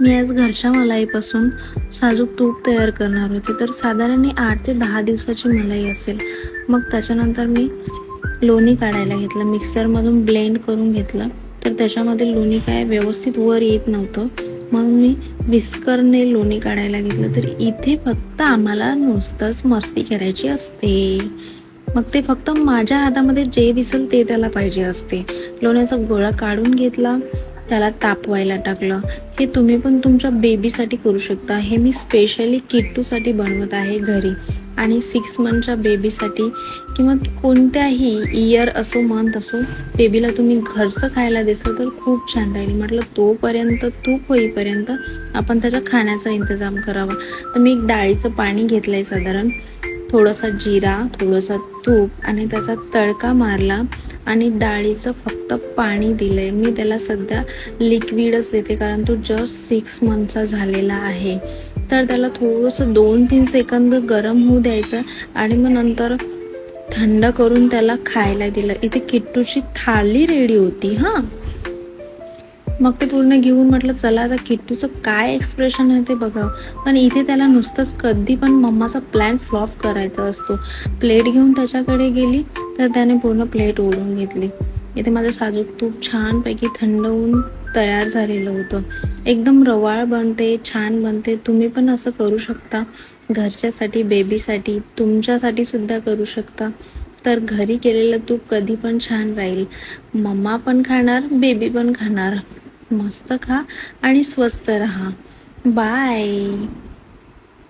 मी आज घरच्या मलाईपासून साजूक तूप तयार करणार होते. तर साधारण 8 ते 10 दिवसाची मलाई असेल. मग त्याच्यानंतर मी लोणी काढायला घेतलं, मिक्सरमधून ब्लेंड करून घेतलं. तर त्याच्यामध्ये लोणी काय व्यवस्थित वर येत नव्हतं. मग मी विस्करने लोणी काढायला घेतलं. तर इथे फक्त आम्हाला नुसतंच मस्ती करायची असते. मग ते फक्त माझ्या हातामध्ये जे दिसेल ते त्याला पाहिजे असते. लोण्याचा गोळा काढून घेतला, त्याला तापवायला टाकलं. हे तुम्ही पण तुमच्या बेबीसाठी करू शकता. हे मी स्पेशली किट्टूसाठी बनवत आहे घरी. आणि 6 मंथच्या बेबीसाठी किंवा कोणत्याही इयर असो मंथ असो, बेबीला तुम्ही घरचं खायला दिसलं तर खूप छान राहील. म्हटलं तोपर्यंत तूप होईपर्यंत आपण त्याच्या खाण्याचा इंतजाम करावा. तर मी एक डाळीचं पाणी घेतलं आहे साधारण, थोडासा जिरा, थोडंसं तूप आणि त्याचा तडका मारला आणि डाळीचं फक्त पाणी दिलं आहे. मी त्याला सध्या लिक्विडच देते कारण तो जस्ट 6 मंथचा झालेला आहे. तर त्याला थोडंसं 2-3 सेकंद गरम होऊ द्यायचं आणि मग नंतर थंड करून त्याला खायला दिलं. इथे किट्टूची थाली रेडी होती हां. मग ते पूर्ण घेऊन म्हटलं चला आता किट्टूचं काय एक्सप्रेशन आहे ते बघावं. पण इथे त्याला नुसतंच कधी पण मम्माचा प्लॅन फ्लॉप करायचा असतो. प्लेट घेऊन त्याच्याकडे गेली तर त्याने पूर्ण प्लेट ओढून घेतली. इथे माझं साजूक तूप छानपैकी थंड होऊन तयार झालेलं होतं. एकदम रवाळ बनते, छान बनते. तुम्ही पण असं करू शकता घरच्यासाठी, बेबीसाठी, तुमच्यासाठी सुद्धा करू शकता. तर घरी केलेलं तूप कधी पण छान राहील. मम्मा पण खाणार, बेबी पण खाणार. मस्त खा आणि स्वस्त रहा. बाय.